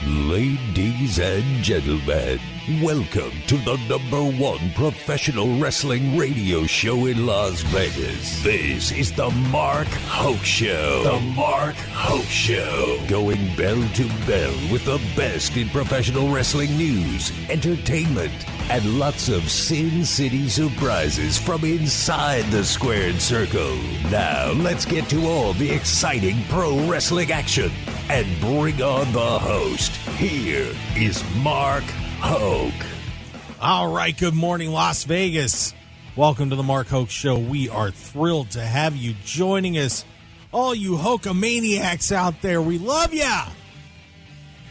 Ladies and gentlemen, welcome to the #1 professional wrestling radio show in Las Vegas. This is the Mark Hoke Show. The Mark Hoke Show. Going bell to bell with the best in professional wrestling news, entertainment, and lots of Sin City surprises from inside the squared circle. Now, let's get to all the exciting pro wrestling action and bring on the host. Here is Mark Hoke. All right, good morning, Las Vegas. Welcome to the Mark Hoke Show. We are thrilled to have you joining us. All you Hokamaniacs out there, we love ya.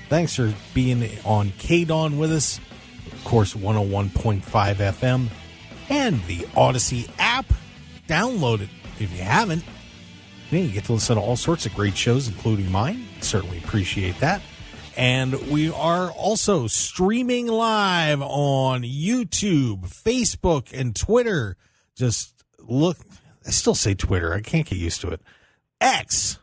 Thanks for being on KDAWN with us. Of course, 101.5 FM and the Odyssey app. Download it if you haven't. You get to listen to all sorts of great shows, including mine. Certainly appreciate that. And we are also streaming live on YouTube, Facebook, and Twitter. Just look, I still say Twitter. I can't get used to it. X.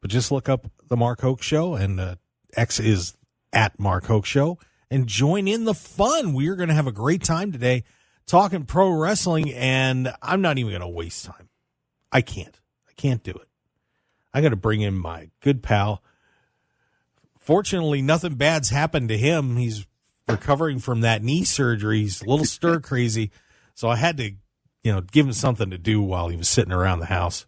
But just look up the Mark Hoke Show, and X is at Mark Hoke Show. And join in the fun. We are going to have a great time today talking pro wrestling, and I'm not even going to waste time. I can't do it. I got to bring in my good pal. Fortunately, nothing bad's happened to him. He's recovering from that knee surgery. He's a little stir crazy. So I had to, give him something to do while he was sitting around the house.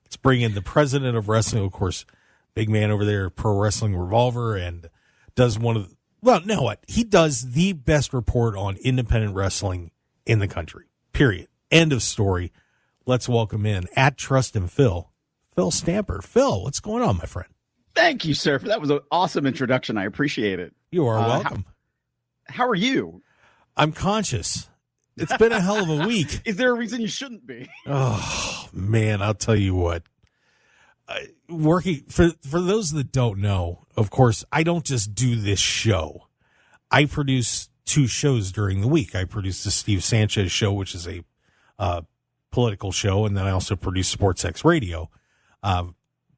Let's bring in the president of wrestling, of course, big man over there, PWRevolver, and does he does the best report on independent wrestling in the country. Period. End of story. Let's welcome in at Trust and Phil Stamper. Phil, what's going on, my friend? Thank you, sir. That was an awesome introduction. I appreciate it. You are welcome. How are you? I'm conscious. It's been a hell of a week. Is there a reason you shouldn't be? Oh, man, I'll tell you what. Working for those that don't know, of course, I don't just do this show. I produce 2 shows during the week. I produce the Steve Sanchez show, which is a political show, and then I also produce SportsX Radio.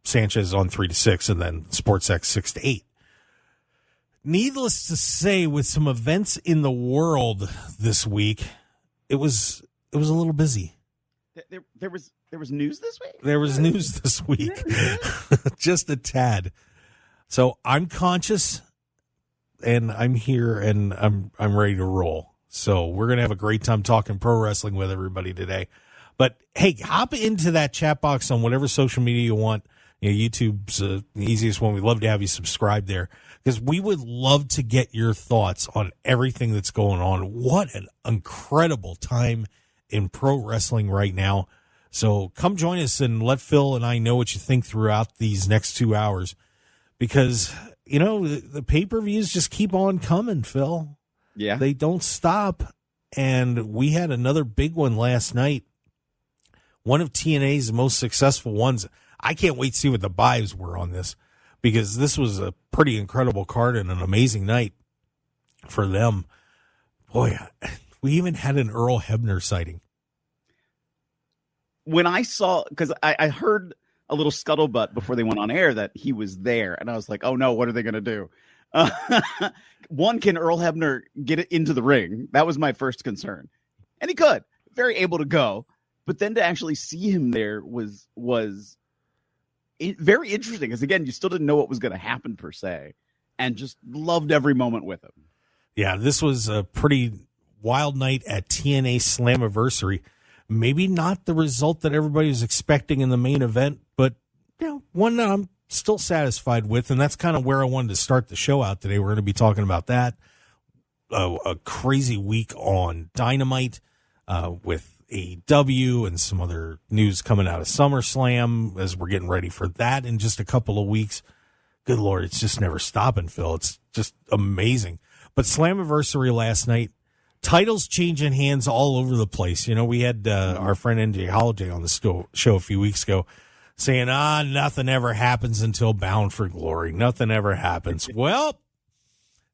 Sanchez on 3 to 6, and then SportsX 6 to 8. Needless to say, with some events in the world this week, it was a little busy. There was news this week? There was news this week. Just a tad. So I'm conscious, and I'm here, and I'm ready to roll. So we're going to have a great time talking pro wrestling with everybody today. But, hey, hop into that chat box on whatever social media you want. YouTube's the easiest one. We'd love to have you subscribe there because we would love to get your thoughts on everything that's going on. What an incredible time in pro wrestling right now. So come join us and let Phil and I know what you think throughout these next 2 hours because, the pay-per-views just keep on coming, Phil. Yeah. They don't stop. And we had another big one last night. One of TNA's most successful ones. I can't wait to see what the buys were on this because this was a pretty incredible card and an amazing night for them. Boy, we even had an Earl Hebner sighting. When I saw, because I heard a little scuttlebutt before they went on air that he was there, and I was like, oh no, what are they going to do? One, can Earl Hebner get it into the ring? That was my first concern. And he could. Very able to go. But then to actually see him there was very interesting because, again, you still didn't know what was going to happen per se and just loved every moment with him. Yeah, this was a pretty wild night at TNA Slammiversary. Maybe not the result that everybody was expecting in the main event, but one that I'm still satisfied with, and that's kind of where I wanted to start the show out today. We're going to be talking about that. A crazy week on Dynamite with AEW and some other news coming out of SummerSlam as we're getting ready for that in just a couple of weeks. Good Lord, it's just never stopping, Phil. It's just amazing. But Slammiversary last night, titles changing hands all over the place. We had our friend NJ Holiday on the show a few weeks ago saying, nothing ever happens until Bound for Glory. Nothing ever happens. Well,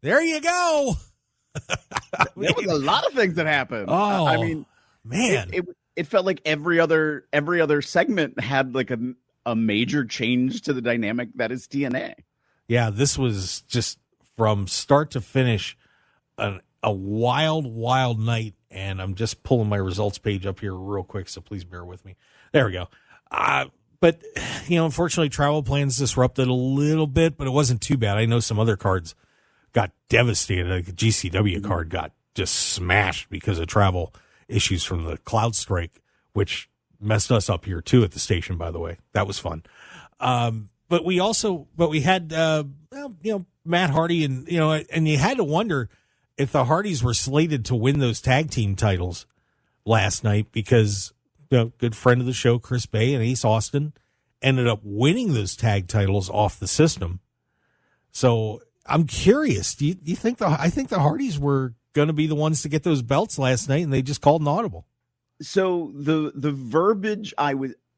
there you go. There was a lot of things that happened. Oh, I mean, man, it felt like every other segment had like a major change to the dynamic that is TNA. Yeah, this was just from start to finish, a wild night. And I'm just pulling my results page up here real quick, so please bear with me. There we go. But, unfortunately, travel plans disrupted a little bit, but it wasn't too bad. I know some other cards got devastated. Like the GCW card got just smashed because of travel issues from the cloud strike, which messed us up here, too, at the station, by the way. That was fun. But we had, Matt Hardy, and you had to wonder if the Hardys were slated to win those tag team titles last night because, good friend of the show, Chris Bay and Ace Austin ended up winning those tag titles off the system. So I'm curious. Do you think I think the Hardys were going to be the ones to get those belts last night, and they just called an audible? So the verbiage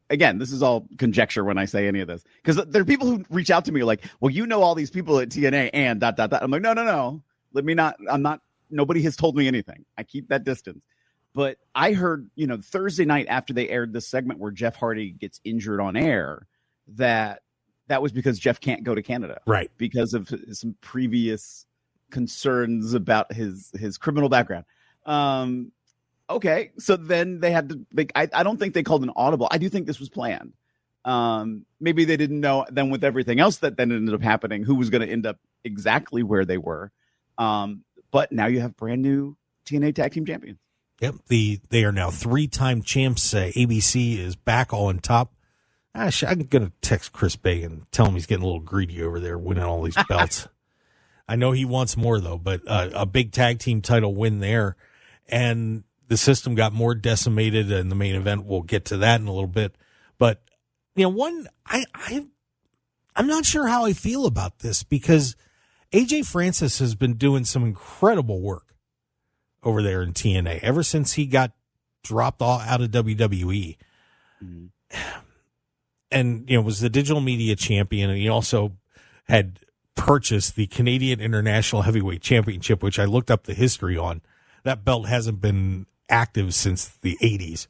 again, this is all conjecture when I say any of this, because there are people who reach out to me like, well, all these people at TNA and ... I'm like, no. Nobody has told me anything. I keep that distance. But I heard, Thursday night after they aired this segment where Jeff Hardy gets injured on air, that was because Jeff can't go to Canada. Right. Because of some previous concerns about his criminal background. Okay. So then they had to, I don't think they called an audible. I do think this was planned. Maybe they didn't know then with everything else that then ended up happening, who was going to end up exactly where they were. But now you have brand new TNA Tag Team Champions. Yep, they are now 3-time champs. ABC is back all on top. I'm going to text Chris Bay and tell him he's getting a little greedy over there winning all these belts. I know he wants more, though, but a big tag team title win there. And the system got more decimated in the main event. We'll get to that in a little bit. But, I'm not sure how I feel about this because AJ Francis has been doing some incredible work over there in TNA ever since he got dropped out of WWE. Mm-hmm. And, was the digital media champion. And he also had purchased the Canadian International Heavyweight Championship, which I looked up the history on. That belt hasn't been active since the 80s.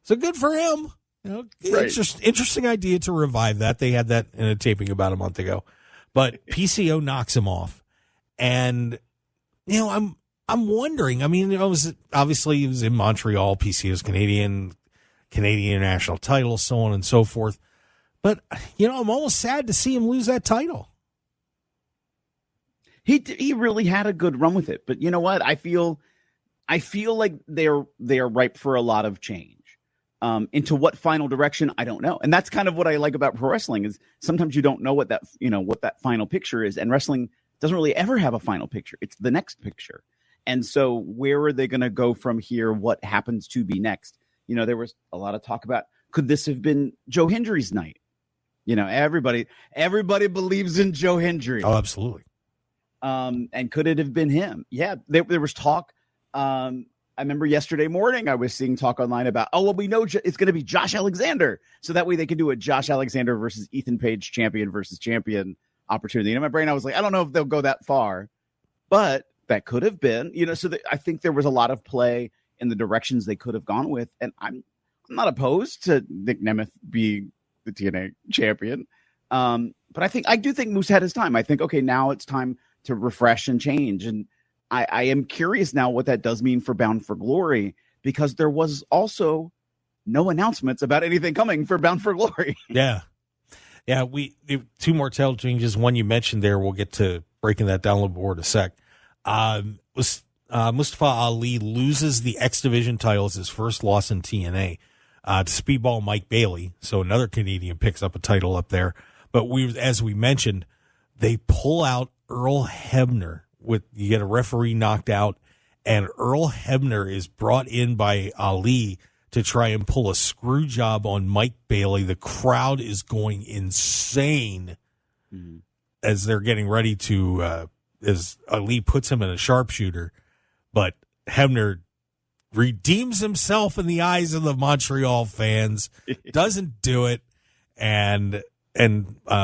So good for him. It's just interesting idea to revive that. They had that in a taping about a month ago. But PCO knocks him off. And, I'm wondering, obviously he was in Montreal, PCO's Canadian international title, so on and so forth. But, I'm almost sad to see him lose that title. He really had a good run with it. But you know what? I feel like they are ripe for a lot of change. Into what final direction, I don't know. And that's kind of what I like about pro wrestling is sometimes you don't know what that final picture is. And wrestling doesn't really ever have a final picture. It's the next picture. And so where are they going to go from here? What happens to be next? There was a lot of talk about, could this have been Joe Hendry's night? Everybody believes in Joe Hendry. Oh, absolutely. And could it have been him? Yeah, there was talk. I remember yesterday morning I was seeing talk online about, we know it's going to be Josh Alexander. So that way they can do a Josh Alexander versus Ethan Page champion versus champion opportunity. And in my brain, I was like, I don't know if they'll go that far, but that could have been, so I think there was a lot of play in the directions they could have gone with. And I'm not opposed to Nick Nemeth being the TNA champion. But I do think Moose had his time. I think, okay, now it's time to refresh and change. And I am curious now what that does mean for Bound for Glory, because there was also no announcements about anything coming for Bound for Glory. Yeah. Yeah. Two more title changes. One you mentioned there. We'll get to breaking that down a little more in a sec. Mustafa Ali loses the X Division titles, his first loss in TNA, to Speedball Mike Bailey. So another Canadian picks up a title up there. But as we mentioned, they pull out Earl Hebner you get a referee knocked out, and Earl Hebner is brought in by Ali to try and pull a screw job on Mike Bailey. The crowd is going insane as they're getting ready to, as Ali puts him in a sharpshooter, but Hebner redeems himself in the eyes of the Montreal fans, doesn't do it, and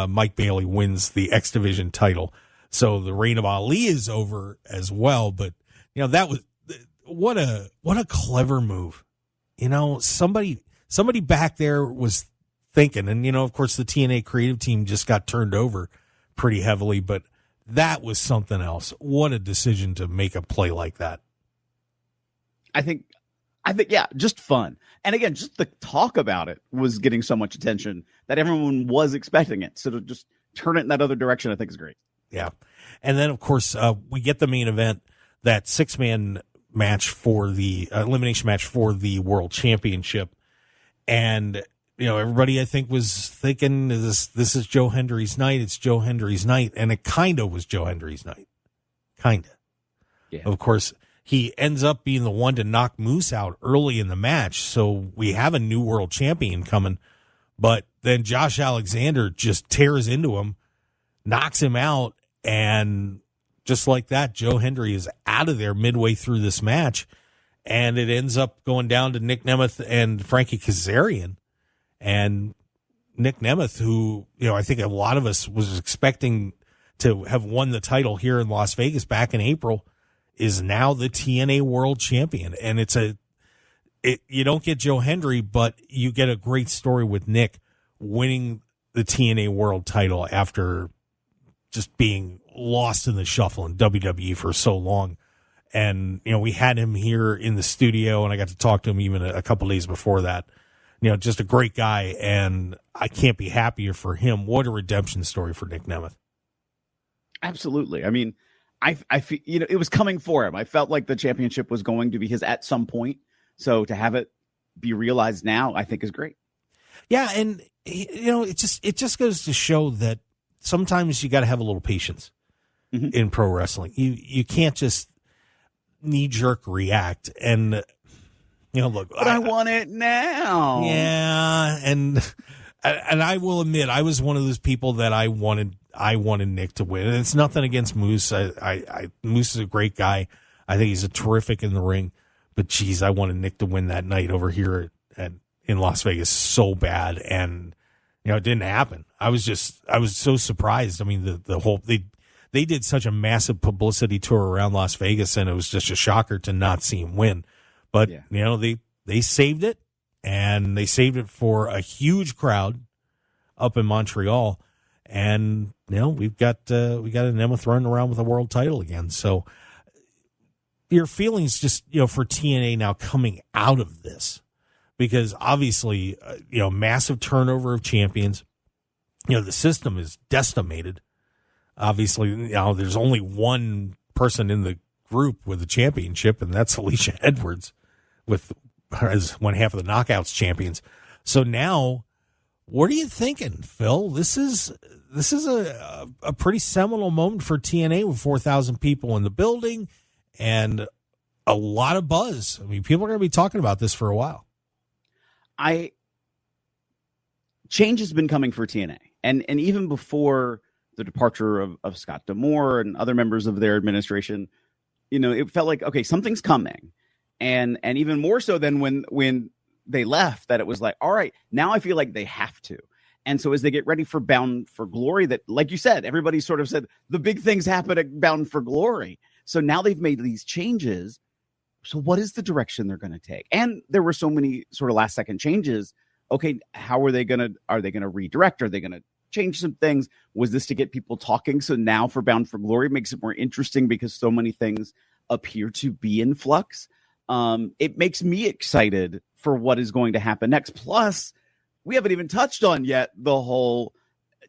Mike Bailey wins the X Division title. So the reign of Ali is over as well. But that was what a clever move. Somebody back there was thinking, and of course the TNA creative team just got turned over pretty heavily, but that was something else. What a decision to make a play like that. I think, yeah, just fun. And again, just the talk about it was getting so much attention that everyone was expecting it. So to just turn it in that other direction, I think is great. Yeah. And then, of course, we get the main event, that 6-man match for the elimination match for the world championship. And, everybody, I think, was thinking this is Joe Hendry's night. It's Joe Hendry's night. And it kind of was Joe Hendry's night. Kind of. Yeah. Of course, he ends up being the one to knock Moose out early in the match. So we have a new world champion coming. But then Josh Alexander just tears into him, knocks him out. And just like that, Joe Hendry is out of there midway through this match. And it ends up going down to Nick Nemeth and Frankie Kazarian. And Nick Nemeth, who, I think a lot of us was expecting to have won the title here in Las Vegas back in April, is now the TNA World Champion. And you don't get Joe Hendry, but you get a great story with Nick winning the TNA World title after just being lost in the shuffle in WWE for so long. And, we had him here in the studio, and I got to talk to him even a couple days before that. Just a great guy, and I can't be happier for him. What a redemption story for Nick Nemeth. Absolutely. I mean, I feel, it was coming for him. I felt like the championship was going to be his at some point. So to have it be realized now, I think is great. Yeah. And, it just goes to show that sometimes you got to have a little patience in pro wrestling. You can't just knee jerk react. And, look, but I want it now. Yeah. And I will admit, I was one of those people that I wanted Nick to win. And it's nothing against Moose. Moose is a great guy. I think he's a terrific in the ring, but geez, I wanted Nick to win that night over here in Las Vegas so bad. And, it didn't happen. I was so surprised. I mean, the whole, they did such a massive publicity tour around Las Vegas, and it was just a shocker to not see him win. But, they saved it, and they saved it for a huge crowd up in Montreal. And, we got a Nemeth running around with a world title again. So your feelings just, for TNA now coming out of this, because obviously, massive turnover of champions, the system is decimated. Obviously, there's only one person in the group with a championship, and that's Alicia Edwards as one half of the Knockouts champions. So now, what are you thinking, Phil? This is a pretty seminal moment for TNA with 4,000 people in the building and a lot of buzz. I mean, people are going to be talking about this for a while. Change has been coming for TNA, and even before the departure of Scott D'Amore and other members of their administration, it felt like, okay, something's coming. And even more so than when they left, that it was like, all right, now I feel like they have to. And so as they get ready for Bound for Glory, that, like you said, everybody sort of said the big things happen at Bound for Glory. So now they've made these changes. So what is the direction they're going to take? And there were so many sort of last second changes. Okay, are they going to redirect? Are they going to change some things? Was this to get people talking? So now for Bound for Glory, it makes it more interesting because so many things appear to be in flux. It makes me excited for what is going to happen next. Plus, we haven't even touched on yet the whole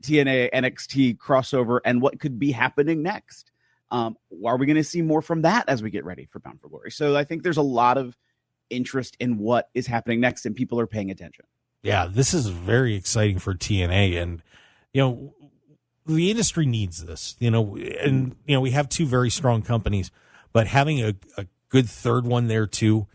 TNA NXT crossover and what could be happening next. Are we going to see more from that as we get ready for Bound for Glory? So I think there's a lot of interest in what is happening next, and people are paying attention. Yeah, this is very exciting for TNA, and the industry needs this. We have two very strong companies, but having a good third one there too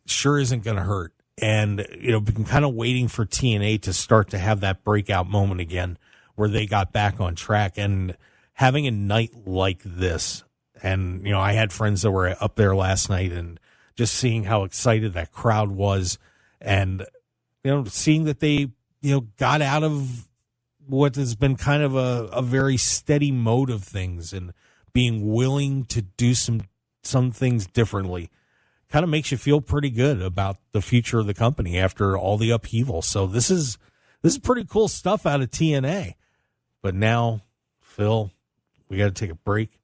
sure isn't going to hurt. And been kind of waiting for TNA to start to have that breakout moment again, where they got back on track, and having a night like this. And I had friends that were up there last night, and just seeing how excited that crowd was, and seeing that they got out of what has been kind of a very steady mode of things, and being willing to do some things differently kind of makes you feel pretty good about the future of the company after all the upheaval. So this is pretty cool stuff out of TNA. But now, Phil, we got to take a break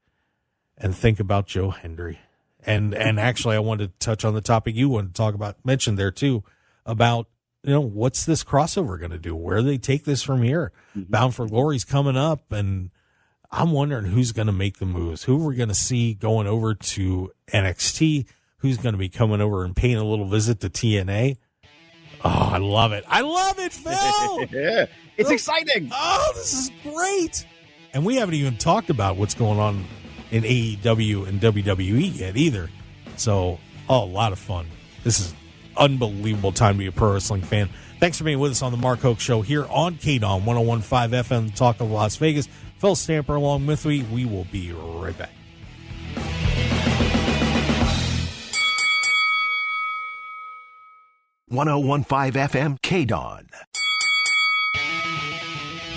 and think about Joe Hendry. And actually, I wanted to touch on the topic you wanted to talk about, mentioned there too, about, what's this crossover going to do? Where do they take this from here? Mm-hmm. Bound for Glory's coming up, and I'm wondering who's going to make the moves. Who we're going to see going over to NXT? Who's going to be coming over and paying a little visit to TNA? Oh, I love it. I love it, Phil. Yeah, it's exciting. Oh, this is great. And we haven't even talked about what's going on in AEW and WWE yet either. So, a lot of fun. This is unbelievable time to be a pro wrestling fan. Thanks for being with us on the Mark Hoke Show here on KDAWN 101.5 FM, Talk of Las Vegas. Phil Stamper along with me. We will be right back. .101.5 FM KDAWN.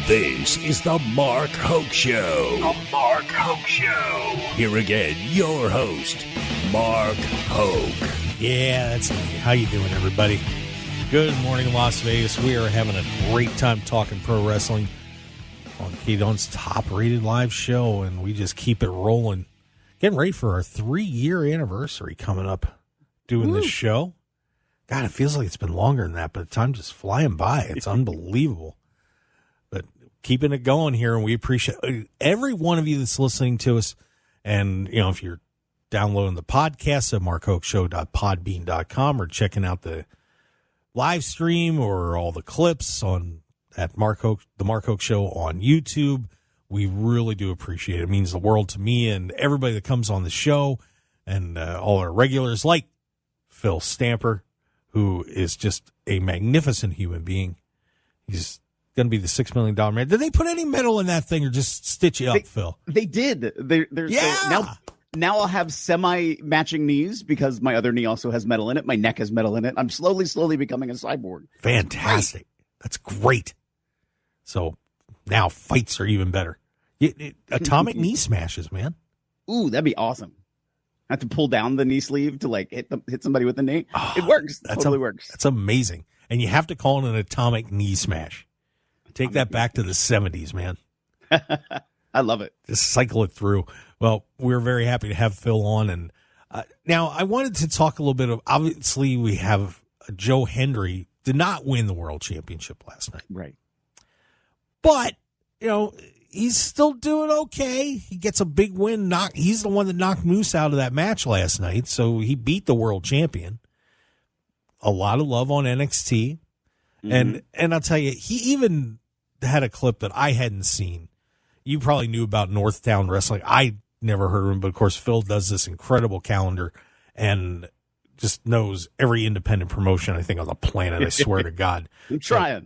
This is the Mark Hoke Show. The Mark Hoke Show. Here again, your host, Mark Hoke. Yeah, that's me. How you doing, everybody? Good morning, Las Vegas. We are having a great time talking pro wrestling on KDAWN's top-rated live show, and we just keep it rolling. Getting ready for our 3-year anniversary coming up doing this show. God, it feels like it's been longer than that, but the time's just flying by. It's unbelievable. But keeping it going here, and we appreciate every one of you that's listening to us. And, if you're downloading the podcast at markhokeshow.podbean.com or checking out the live stream or all the clips at the Mark Hoke Show on YouTube, we really do appreciate it. It means the world to me and everybody that comes on the show, and all our regulars like Phil Stamper, who is just a magnificent human being. He's going to be the $6 million man. Did they put any metal in that thing or just stitch you up, Phil? They did. Now I'll have semi-matching knees because my other knee also has metal in it. My neck has metal in it. I'm slowly becoming a cyborg. Fantastic. That's great. So now fights are even better. Atomic knee smashes, man. Ooh, that'd be awesome. I have to pull down the knee sleeve to hit somebody with the knee. Oh, it works. That totally works. That's amazing. And you have to call it an atomic knee smash. Take that back to the 70s, man. I love it. Just cycle it through. Well, we're very happy to have Phil on. And now I wanted to talk a little bit of, obviously we have Joe Hendry did not win the world championship last night. Right. But, he's still doing okay. He gets a big win. He's the one that knocked Moose out of that match last night, so he beat the world champion. A lot of love on NXT. Mm-hmm. And I'll tell you, he even had a clip that I hadn't seen. You probably knew about Northtown Wrestling. I never heard of him, but of course Phil does this incredible calendar and just knows every independent promotion, I think, on the planet. I swear to God. I'm trying.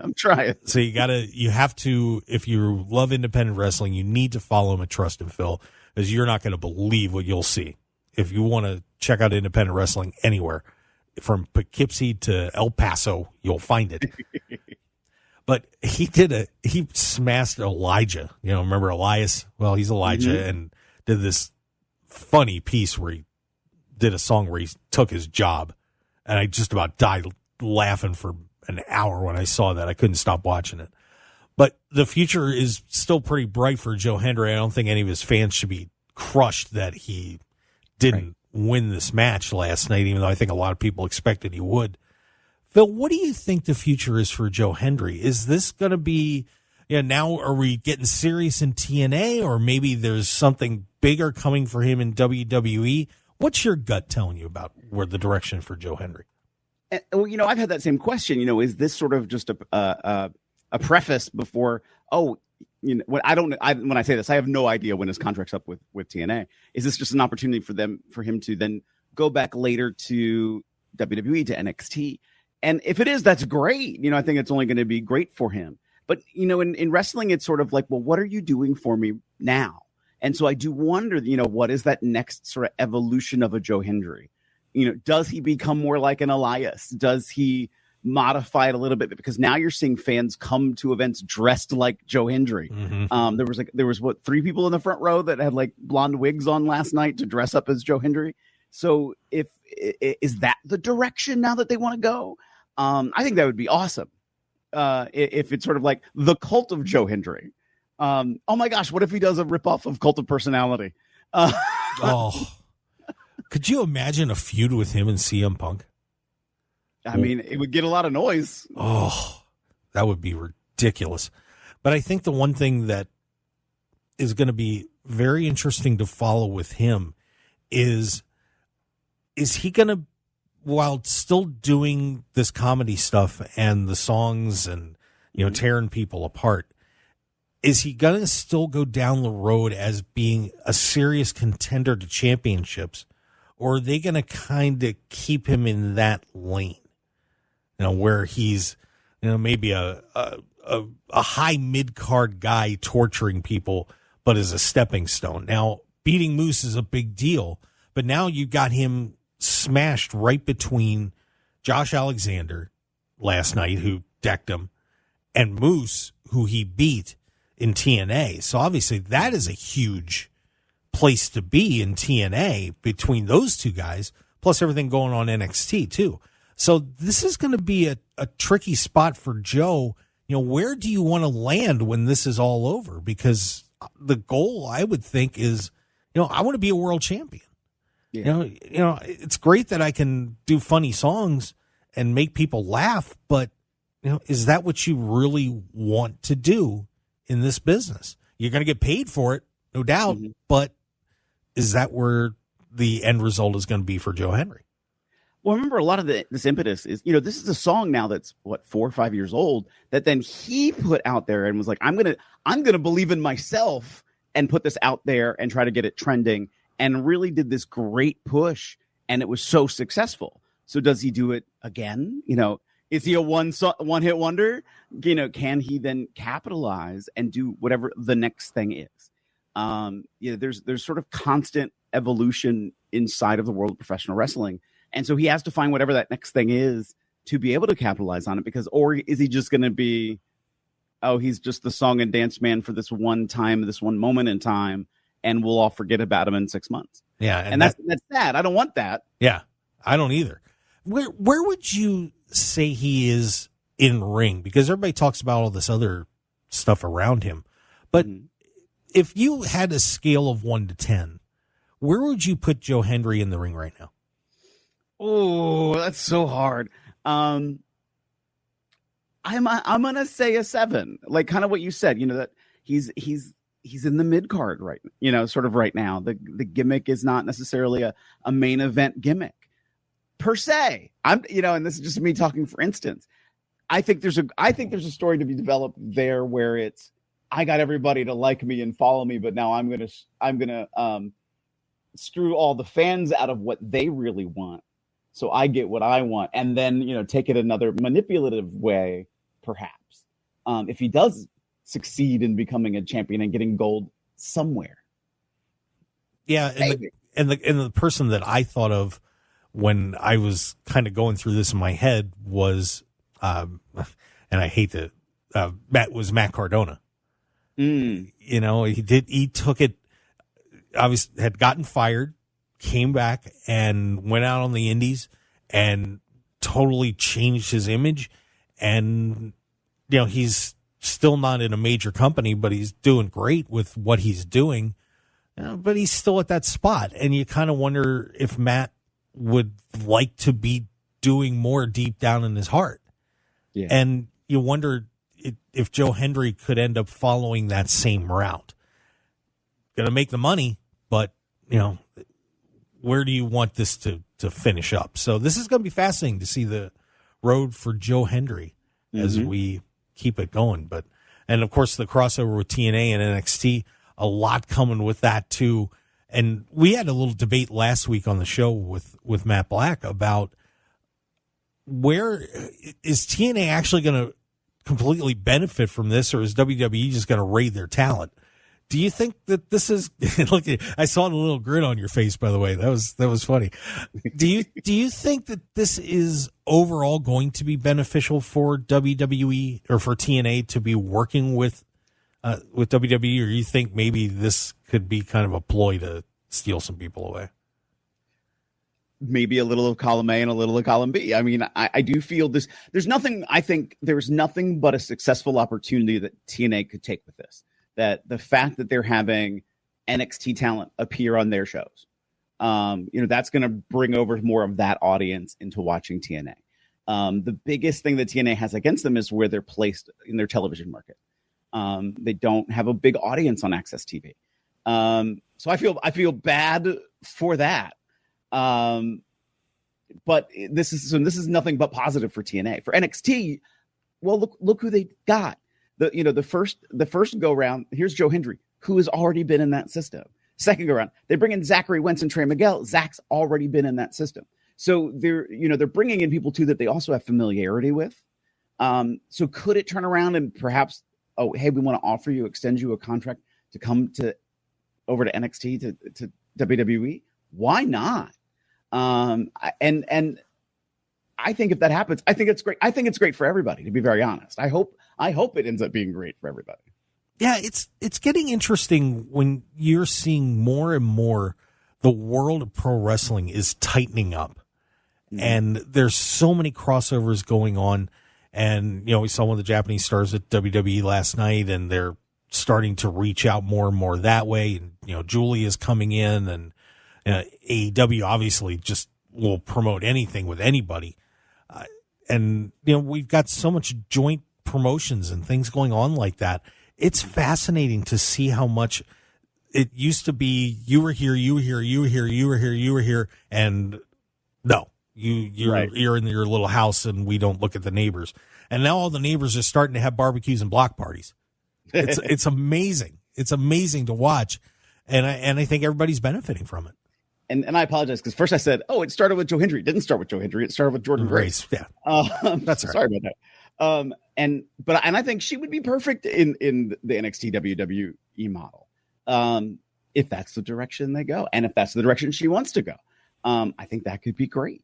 So you have to, if you love independent wrestling, you need to follow him at Trust and Phil, because you're not going to believe what you'll see. If you want to check out independent wrestling anywhere, from Poughkeepsie to El Paso, you'll find it. But he smashed Elijah. Remember Elias? Well, he's Elijah, and did this funny piece where he did a song where he took his job, and I just about died laughing for an hour when I saw that. I couldn't stop watching it. But the future is still pretty bright for Joe Hendry. I don't think any of his fans should be crushed that he didn't win this match last night, even though I think a lot of people expected he would. Phil, what do you think the future is for Joe Hendry? Is this going to be, now are we getting serious in TNA, or maybe there's something bigger coming for him in WWE? What's your gut telling you about where the direction for Joe Hendry? Well, I've had that same question. Is this sort of just a preface before? When I say this, I have no idea when his contract's up with TNA. Is this just an opportunity for him to then go back later to WWE, to NXT? And if it is, that's great. I think it's only going to be great for him. But in wrestling, it's sort of like, well, what are you doing for me now? And so I do wonder, what is that next sort of evolution of a Joe Hendry? Does he become more like an Elias? Does he modify it a little bit? Because now you're seeing fans come to events dressed like Joe Hendry. Mm-hmm. There was 3 people in the front row that had like blonde wigs on last night to dress up as Joe Hendry. So is that the direction now that they want to go? I think that would be awesome. If it's sort of like the cult of Joe Hendry. Oh my gosh, what if he does a ripoff of Cult of Personality? Oh, could you imagine a feud with him and CM Punk? I mean, it would get a lot of noise. Oh, that would be ridiculous. But I think the one thing that is going to be very interesting to follow with him is he going to, while still doing this comedy stuff and the songs and, tearing people apart, is he going to still go down the road as being a serious contender to championships, or are they going to kind of keep him in that lane, where he's, maybe a high mid-card guy torturing people, but as a stepping stone. Now, beating Moose is a big deal, but now you got him smashed right between Josh Alexander last night, who decked him, and Moose, who he beat in TNA. So obviously that is a huge place to be in TNA between those two guys, plus everything going on NXT too. So this is going to be a tricky spot for Joe. Where do you want to land when this is all over? Because the goal, I would think, is, I want to be a world champion. Yeah. It's great that I can do funny songs and make people laugh, but is that what you really want to do in this business? You're going to get paid for it, no doubt, but is that where the end result is going to be for Joe Hendry? Well, remember, a lot of this impetus is, this is a song now that's 4 or 5 years old that then he put out there and was like, I'm gonna believe in myself and put this out there and try to get it trending, and really did this great push, and it was so successful. So does he do it again? Is he a one hit wonder? Can he then capitalize and do whatever the next thing is? There's sort of constant evolution inside of the world of professional wrestling. And so he has to find whatever that next thing is to be able to capitalize on it, or is he just going to be, he's just the song and dance man for this one time, this one moment in time, and we'll all forget about him in 6 months. Yeah. And that's sad. I don't want that. Yeah, I don't either. Where would you say he is in ring? Because everybody talks about all this other stuff around him. But if you had a scale of 1 to 10, where would you put Joe Hendry in the ring right now? Oh, that's so hard. I'm gonna say a 7, like kind of what you said. That he's in the mid card right. Sort of right now. The gimmick is not necessarily a main event gimmick per se. And this is just me talking. For instance, I think there's a story to be developed there where it's, I got everybody to like me and follow me, but now I'm gonna screw all the fans out of what they really want, so I get what I want, and then take it another manipulative way, perhaps. If he does succeed in becoming a champion and getting gold somewhere. Yeah, and the person that I thought of when I was kind of going through this in my head was, and I hate to, Matt Cardona. He took it, obviously had gotten fired, came back and went out on the indies and totally changed his image. And, he's still not in a major company, but he's doing great with what he's doing. But he's still at that spot. And you kind of wonder if Matt would like to be doing more deep down in his heart. Yeah. And you wonder if Joe Hendry could end up following that same route. Going to make the money, but, where do you want this to finish up? So this is going to be fascinating to see the road for Joe Hendry as we keep it going. And of course, the crossover with TNA and NXT, a lot coming with that too. And we had a little debate last week on the show with Matt Black about where is TNA actually going to completely benefit from this, or is WWE just going to raid their talent? Do you think that this is, look, I saw the little grin on your face, by the way. That was funny. Do you think that this is overall going to be beneficial for WWE or for TNA to be working with WWE, or you think maybe this could be kind of a ploy to steal some people away? Maybe a little of column A and a little of column B. I mean, I do feel this. I think there's nothing but a successful opportunity that TNA could take with this. that the fact that they're having NXT talent appear on their shows, that's going to bring over more of that audience into watching TNA. The biggest thing that TNA has against them is where they're placed in their television market. They don't have a big audience on Access TV. So I feel bad for that. But this is nothing but positive for TNA. For NXT, well, look who they got. The first go round. Here's Joe Hendry, who has already been in that system. Second go round, they bring in Zachary Wentz and Trey Miguel. Zach's already been in that system. So they're bringing in people too that they also have familiarity with. So could it turn around and perhaps, oh, hey, we want to extend you a contract to come over to NXT to WWE? Why not? And I think if that happens, I think it's great. I think it's great for everybody, to be very honest. I hope it ends up being great for everybody. Yeah, it's getting interesting when you're seeing more and more the world of pro wrestling is tightening up. Mm-hmm. And there's so many crossovers going on. And, we saw one of the Japanese stars at WWE last night, and they're starting to reach out more and more that way. And, Julie is coming in, and AEW obviously just will promote anything with anybody. And we've got so much joint promotions and things going on like that. It's fascinating to see how much it used to be. You were here, you were here, you were here, you were here, you were here. And no, you're in your little house and we don't look at the neighbors. And now all the neighbors are starting to have barbecues and block parties. It's amazing. It's amazing to watch. And I think everybody's benefiting from it. And I apologize because first I said, it started with Joe Hendry. It didn't start with Joe Hendry. It started with Jordan Grace. Yeah, that's right. Sorry about that. And I think she would be perfect in the NXT WWE model, if that's the direction they go, and if that's the direction she wants to go. I think that could be great.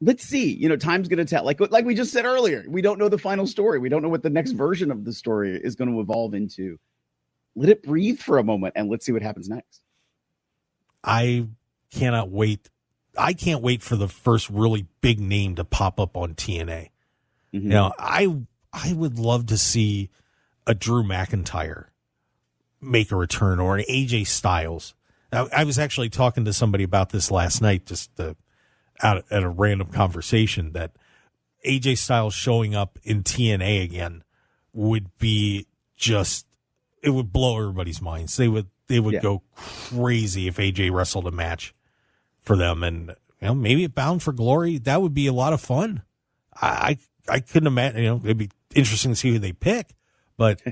Let's see. Time's going to tell. Like we just said earlier, we don't know the final story. We don't know what the next version of the story is going to evolve into. Let it breathe for a moment, and let's see what happens next. I cannot wait. I can't wait for the first really big name to pop up on TNA. Mm-hmm. I would love to see a Drew McIntyre make a return, or an AJ Styles. I was actually talking to somebody about this last night, just out at a random conversation, that AJ Styles showing up in TNA again would be it would blow everybody's minds. They would go crazy if AJ wrestled a match for them, and maybe at Bound for Glory, that would be a lot of fun. I couldn't imagine. It'd be interesting to see who they pick, but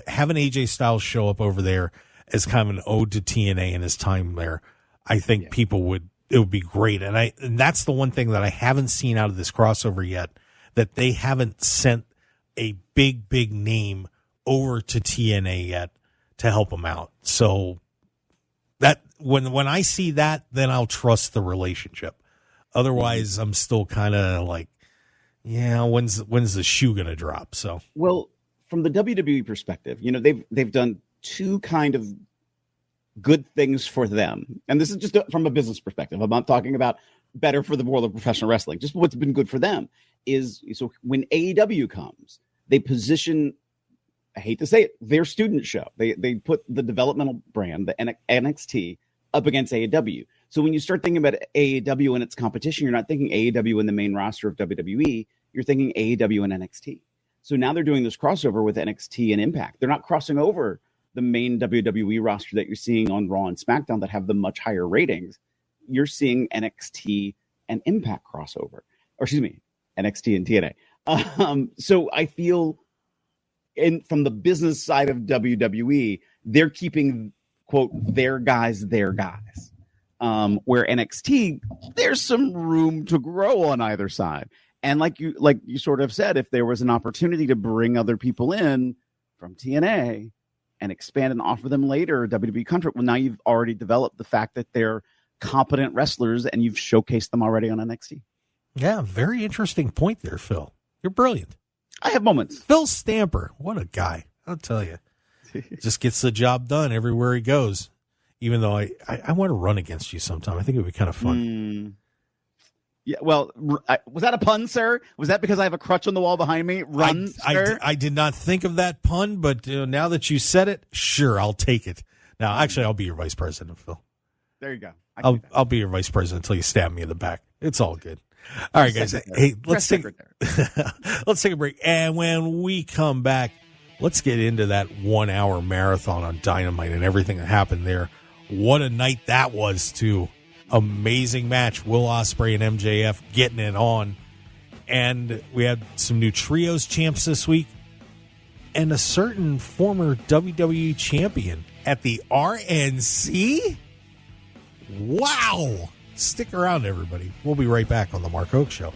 having AJ Styles show up over there as kind of an ode to TNA and his time there, I think it would be great. And that's the one thing that I haven't seen out of this crossover yet, that they haven't sent a big name over to TNA yet to help them out. So that when I see that, then I'll trust the relationship. Otherwise, I'm still kind of like, when's the shoe going to drop? So, well, from the WWE perspective, they've done two kind of good things for them. And this is just from a business perspective. I'm not talking about better for the world of professional wrestling. Just what's been good for them is, so when AEW comes, they position, I hate to say it, their student show. They put the developmental brand, the NXT, up against AEW. So when you start thinking about AEW and its competition, you're not thinking AEW in the main roster of WWE. You're thinking AEW and NXT. So now they're doing this crossover with NXT and Impact. They're not crossing over the main WWE roster that you're seeing on Raw and SmackDown that have the much higher ratings. You're seeing NXT and Impact crossover. Or excuse me, NXT and TNA. So I feel, from the business side of WWE, they're keeping, quote, their guys. Where NXT, there's some room to grow on either side. And like you sort of said, if there was an opportunity to bring other people in from TNA and expand and offer them later a WWE contract, well, now you've already developed the fact that they're competent wrestlers and you've showcased them already on NXT. Yeah, very interesting point there, Phil. You're brilliant. I have moments. Phil Stamper, what a guy. I'll tell you. Just gets the job done everywhere he goes. Even though I want to run against you sometime. I think it would be kind of fun. Yeah, well, was that a pun, sir? Was that because I have a crutch on the wall behind me? Run, sir? I did not think of that pun, but now that you said it, sure, I'll take it. Now, actually, I'll be your vice president, Phil. There you go. I'll be your vice president until you stab me in the back. It's all good. All right, guys. Hey, let's take a break. And when we come back, let's get into that 1 hour marathon on Dynamite and everything that happened there. What a night that was, too. Amazing match. Will Ospreay and MJF getting it on. And we had some new trios champs this week. And a certain former WWE champion at the RNC. Wow. Stick around, everybody. We'll be right back on the Mark Hoke Show.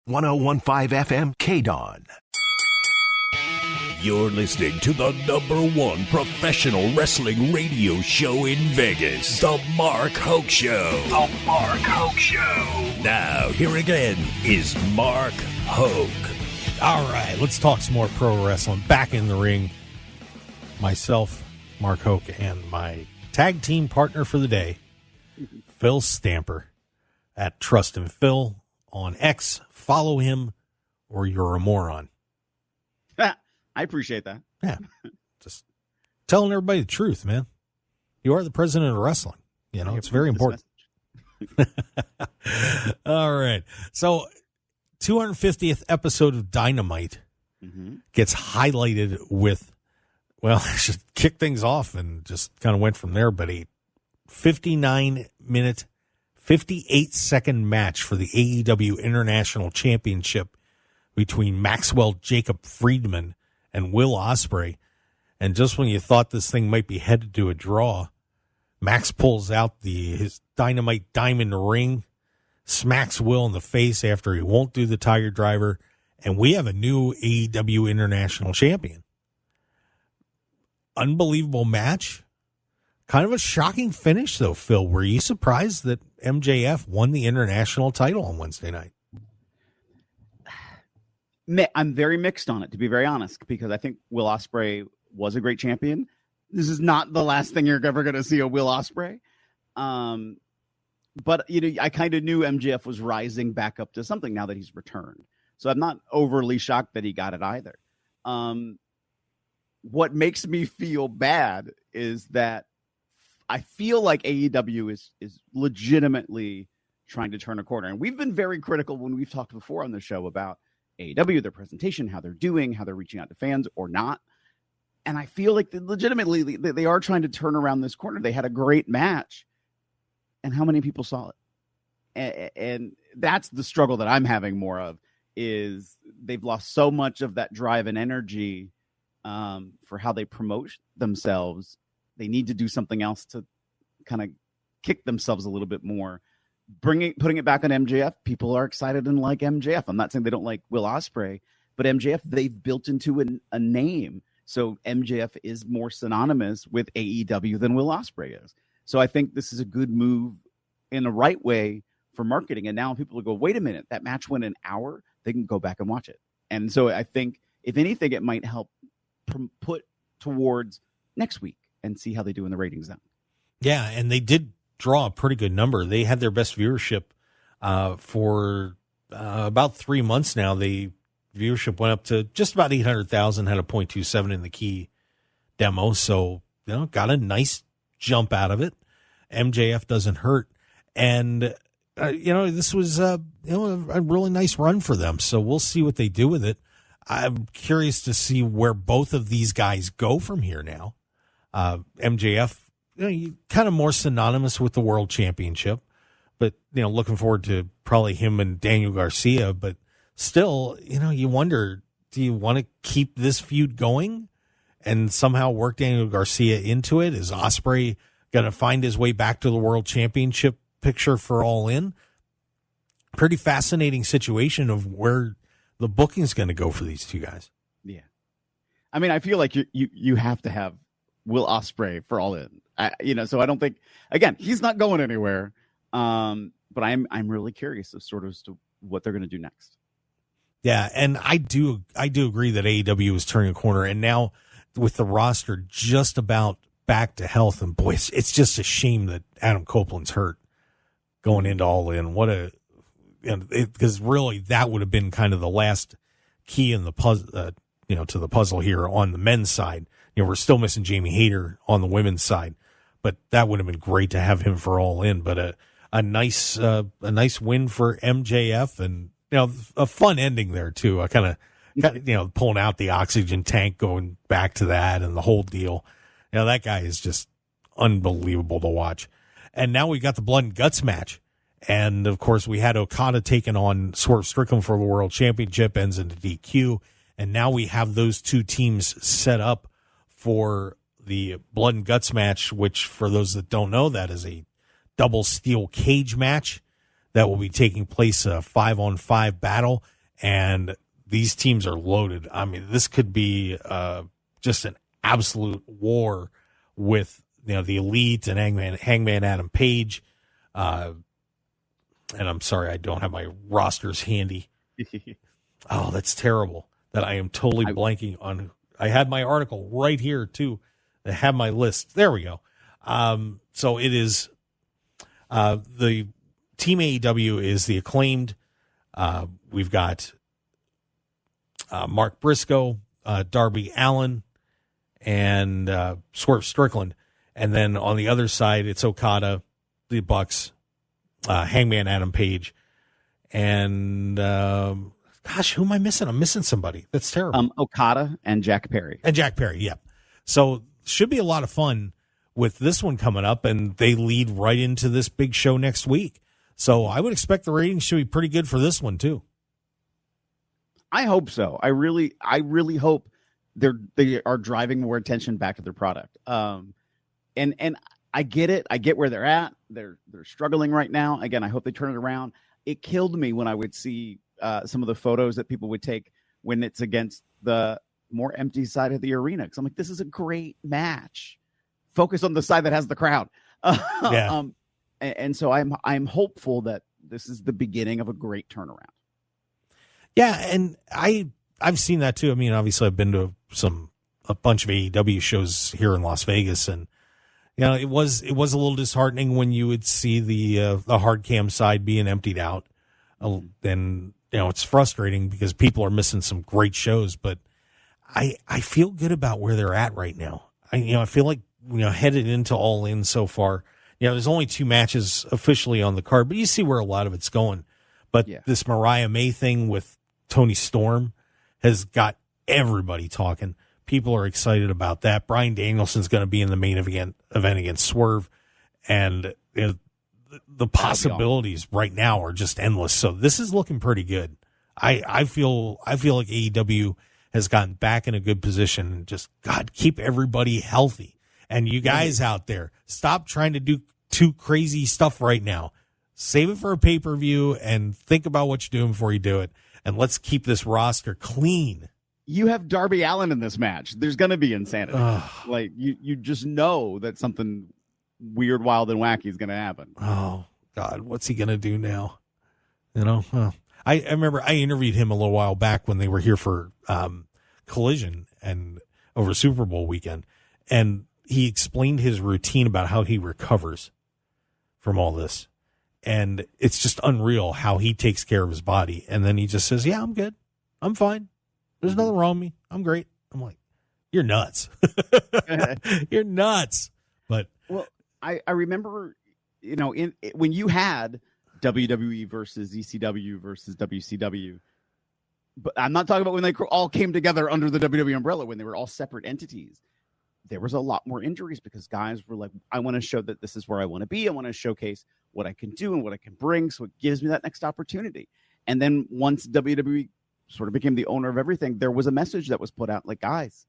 101.5 FM KDAWN. You're listening to the #1 professional wrestling radio show in Vegas, The Mark Hoke Show. The Mark Hoke Show. Now, here again is Mark Hoke. All right, let's talk some more pro wrestling. Back in the ring, myself, Mark Hoke, and my tag team partner for the day, Phil Stamper, at Trust and Phil on X. Follow him or you're a moron. I appreciate that. Yeah. Just telling everybody the truth, man. You are the president of wrestling. You know, it's very important. All right. So 250th episode of Dynamite gets highlighted with, well, I should kick things off and just kind of went from there, but a 59-minute, 58-second match for the AEW International Championship between Maxwell Jacob Friedman and Will Ospreay. And just when you thought this thing might be headed to a draw, Max pulls out his Dynamite Diamond ring, smacks Will in the face after he won't do the Tiger Driver, and we have a new AEW International Champion. Unbelievable match. Kind of a shocking finish, though, Phil. Were you surprised that MJF won the international title on Wednesday night? I'm very mixed on it, to be very honest, because I think Will Ospreay was a great champion. This is not the last thing you're ever going to see of Will Ospreay. But, you know, I kind of knew MJF was rising back up to something now that he's returned. So I'm not overly shocked that he got it either. What makes me feel bad is that I feel like AEW is legitimately trying to turn a corner. And we've been very critical when we've talked before on the show about AEW, their presentation, how they're doing, how they're reaching out to fans or not. And I feel like legitimately they are trying to turn around this corner. They had a great match. And how many people saw it? And that's the struggle that I'm having more of, is they've lost so much of that drive and energy for how they promote themselves. They need to do something else to kind of kick themselves a little bit more. Putting it back on MJF, people are excited and like MJF. I'm not saying they don't like Will Ospreay, but MJF, they've built into a name. So MJF is more synonymous with AEW than Will Ospreay is. So I think this is a good move in the right way for marketing. And now people will go, wait a minute, that match went an hour. They can go back and watch it. And so I think, if anything, it might help put towards next week and see how they do in the ratings then. Yeah, and they did draw a pretty good number. They had their best viewership for about 3 months now. The viewership went up to just about 800,000, had a 0.27 in the key demo. So, you know, got a nice jump out of it. MJF doesn't hurt. And, you know, this was, a really nice run for them. So we'll see what they do with it. I'm curious to see where both of these guys go from here now. MJF, kind of more synonymous with the World Championship, but, looking forward to probably him and Daniel Garcia. But still, you wonder, do you want to keep this feud going and somehow work Daniel Garcia into it? Is Ospreay going to find his way back to the World Championship picture for All In? Pretty fascinating situation of where the booking's going to go for these two guys. Yeah. I mean, I feel like you have to have Will Ospreay for All In. So I don't think, again, he's not going anywhere. But I'm really curious as to what they're going to do next. Yeah, and I do agree that AEW is turning a corner, and now with the roster just about back to health. And boy, it's just a shame that Adam Copeland's hurt going into All In. Because really that would have been kind of the last key in the puzzle, to the puzzle here on the men's side. We're still missing Jamie Hayter on the women's side, but that would have been great to have him for All In. But a nice win for MJF, and a fun ending there too. I kind of pulling out the oxygen tank, going back to that, and the whole deal. That guy is just unbelievable to watch. And now we got the Blood and Guts match. And, of course, we had Okada taking on Swerve Strickland for the World Championship, ends in the DQ. And now we have those two teams set up for the Blood and Guts match, which, for those that don't know, that is a double steel cage match that will be taking place, a 5-on-5 battle. And these teams are loaded. I mean, this could be just an absolute war with the Elite and Hangman Adam Page. And I'm sorry, I don't have my rosters handy. Oh, that's terrible that I am totally blanking on. I had my article right here, too, that had my list. There we go. So it is the Team AEW is the Acclaimed. We've got Mark Briscoe, Darby Allin, and Swerve Strickland. And then on the other side, it's Okada, the Bucks, Hangman Adam Page, and who am I missing? I'm missing somebody. That's terrible. Okada and Jack Perry. Yep. So should be a lot of fun with this one coming up, and they lead right into this big show next week. So I would expect the ratings should be pretty good for this one too. I hope so. I really hope they are driving more attention back to their product. And I get it. I get where they're at. They're struggling right now. Again, I hope they turn it around. It killed me when I would see some of the photos that people would take when it's against the more empty side of the arena. Because I'm like, this is a great match. Focus on the side that has the crowd. Yeah. And so I'm hopeful that this is the beginning of a great turnaround. Yeah, and I've seen that too. I mean, obviously, I've been to a bunch of AEW shows here in Las Vegas, and it was a little disheartening when you would see the hard cam side being emptied out. And it's frustrating because people are missing some great shows. But I feel good about where they're at right now. I feel like headed into All In so far. There's only 2 matches officially on the card, but you see where a lot of it's going. But this Mariah May thing with Tony Storm has got everybody talking. People are excited about that. Bryan Danielson's going to be in the main event against Swerve, and the possibilities right now are just endless. So this is looking pretty good. I feel like AEW has gotten back in a good position, and just keep everybody healthy. And you guys out there, stop trying to do too crazy stuff right now. Save it for a pay-per-view and think about what you're doing before you do it. And let's keep this roster clean. You have Darby Allin in this match. There's going to be insanity. Like you just know that something weird, wild, and wacky is going to happen. Oh God, what's he going to do now? I remember I interviewed him a little while back when they were here for Collision and over Super Bowl weekend, and he explained his routine about how he recovers from all this. And it's just unreal how he takes care of his body. And then he just says, yeah, I'm good. I'm fine. There's nothing wrong with me. I'm great. I'm like, you're nuts. You're nuts. But I remember, when you had WWE versus ECW versus WCW, but I'm not talking about when they all came together under the WWE umbrella, when they were all separate entities. There was a lot more injuries because guys were like, I want to show that this is where I want to be. I want to showcase what I can do and what I can bring. So it gives me that next opportunity. And then once WWE sort of became the owner of everything, there was a message that was put out like, guys,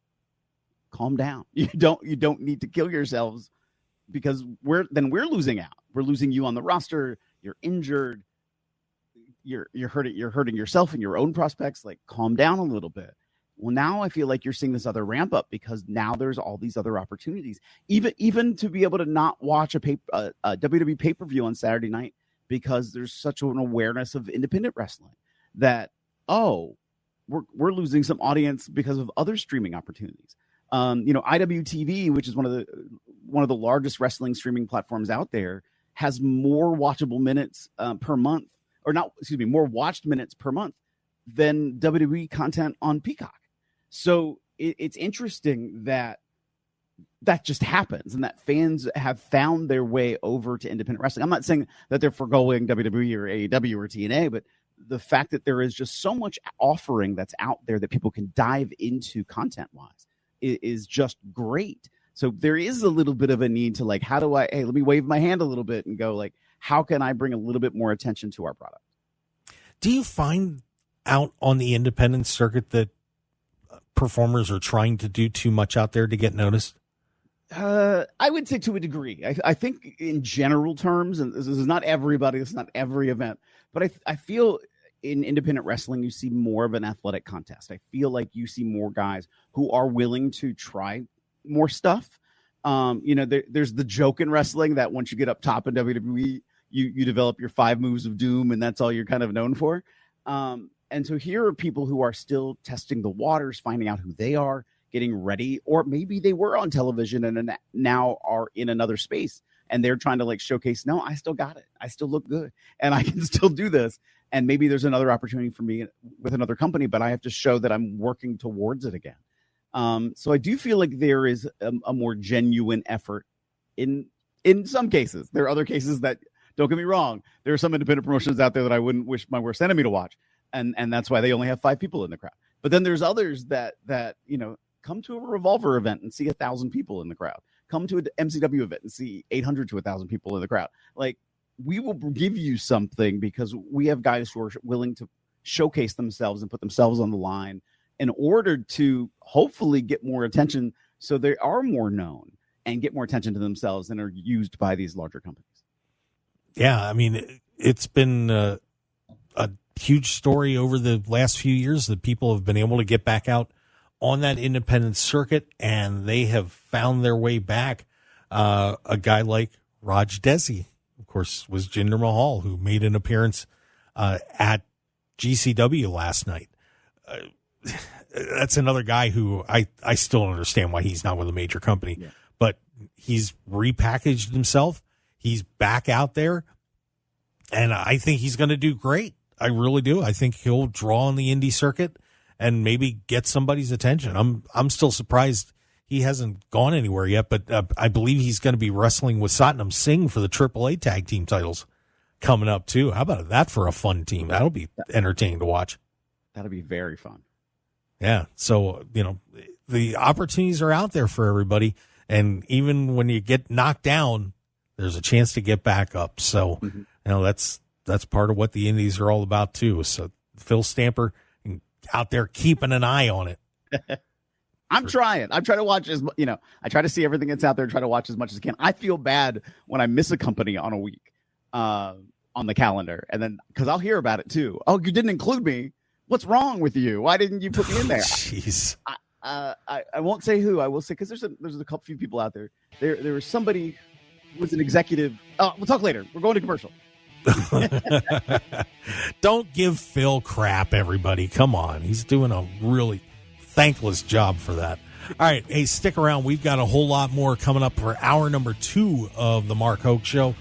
calm down. You don't need to kill yourselves because we're losing out. We're losing you on the roster. You're injured. You're hurting yourself and your own prospects. Like, calm down a little bit. Well, now I feel like you're seeing this other ramp up because now there's all these other opportunities, even to be able to not watch a WWE pay-per-view on Saturday night because there's such an awareness of independent wrestling that, we're losing some audience because of other streaming opportunities. IWTV, which is one of the one of the largest wrestling streaming platforms out there, has more watchable minutes per month, or not, excuse me, more watched minutes per month than WWE content on Peacock. So it's interesting that just happens and that fans have found their way over to independent wrestling. I'm not saying that they're foregoing WWE or AEW or TNA, but the fact that there is just so much offering that's out there that people can dive into content-wise is just great. So there is a little bit of a need to like, let me wave my hand a little bit and go like, how can I bring a little bit more attention to our product? Do you find out on the independent circuit that performers are trying to do too much out there to get noticed? I would say to a degree. I think in general terms, and this is not everybody, this is not every event, but I feel in independent wrestling, you see more of an athletic contest. I feel like you see more guys who are willing to try more stuff. There's the joke in wrestling that once you get up top in WWE, you develop your 5 moves of doom, and that's all you're kind of known for. And so here are people who are still testing the waters, finding out who they are, getting ready, or maybe they were on television and now are in another space and they're trying to like showcase, no, I still got it. I still look good and I can still do this. And maybe there's another opportunity for me with another company, but I have to show that I'm working towards it again. So I do feel like there is a more genuine effort in some cases. There are other cases that, don't get me wrong, there are some independent promotions out there that I wouldn't wish my worst enemy to watch. And that's why they only have 5 people in the crowd. But then there's others that come to a Revolver event and see 1,000 people in the crowd. Come to an MCW event and see 800 to 1,000 people in the crowd. Like, we will give you something because we have guys who are willing to showcase themselves and put themselves on the line in order to hopefully get more attention so they are more known and get more attention to themselves and are used by these larger companies. Yeah, I mean, it's been a huge story over the last few years that people have been able to get back out on that independent circuit, and they have found their way back. A guy like Raj Desi, of course, was Jinder Mahal, who made an appearance at GCW last night. That's another guy who I still don't understand why he's not with a major company, but he's repackaged himself. He's back out there, and I think he's going to do great. I really do. I think he'll draw on the indie circuit and maybe get somebody's attention. I'm still surprised he hasn't gone anywhere yet, but I believe he's going to be wrestling with Satnam Singh for the AAA tag team titles coming up too. How about that for a fun team? That'll be entertaining to watch. That'll be very fun. Yeah. So, the opportunities are out there for everybody. And even when you get knocked down, there's a chance to get back up. So, that's part of what the indies are all about too. So Phil Stamper out there keeping an eye on it. I'm trying to watch I try to see everything that's out there and try to watch as much as I can. I feel bad when I miss a company on a week on the calendar. And then, cause I'll hear about it too. Oh, you didn't include me. What's wrong with you? Why didn't you put me in there? Jeez. I won't say who. I will say, cause there's a couple few people out there. There was somebody who was an executive. Oh, we'll talk later. We're going to commercial. Don't give Phil crap, everybody. Come on. He's doing a really thankless job for that. All right. Hey, stick around. We've got a whole lot more coming up for hour number 2 of the Mark Hoke Show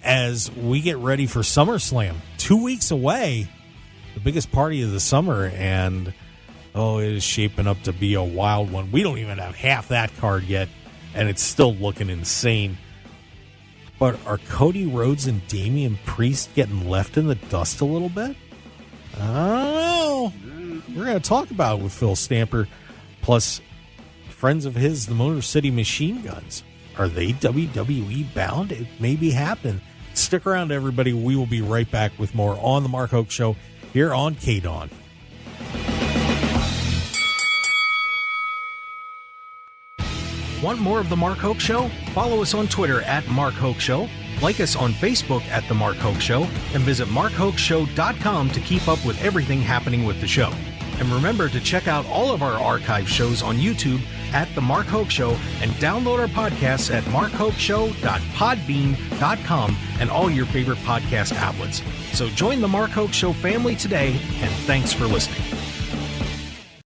as we get ready for SummerSlam. 2 weeks away, the biggest party of the summer, and it is shaping up to be a wild one. We don't even have half that card yet, and it's still looking insane. But are Cody Rhodes and Damian Priest getting left in the dust a little bit? I don't know. We're going to talk about it with Phil Stamper, plus friends of his, the Motor City Machine Guns. Are they WWE bound? It may be happening. Stick around, everybody. We will be right back with more on the Mark Hoke Show here on KDAWN. Want more of The Mark Hoke Show? Follow us on Twitter at Mark Hoke Show, like us on Facebook at The Mark Hoke Show, and visit markhokeshow.com to keep up with everything happening with the show. And remember to check out all of our archive shows on YouTube at The Mark Hoke Show and download our podcasts at markhokeshow.podbean.com and all your favorite podcast outlets. So join The Mark Hoke Show family today, and thanks for listening.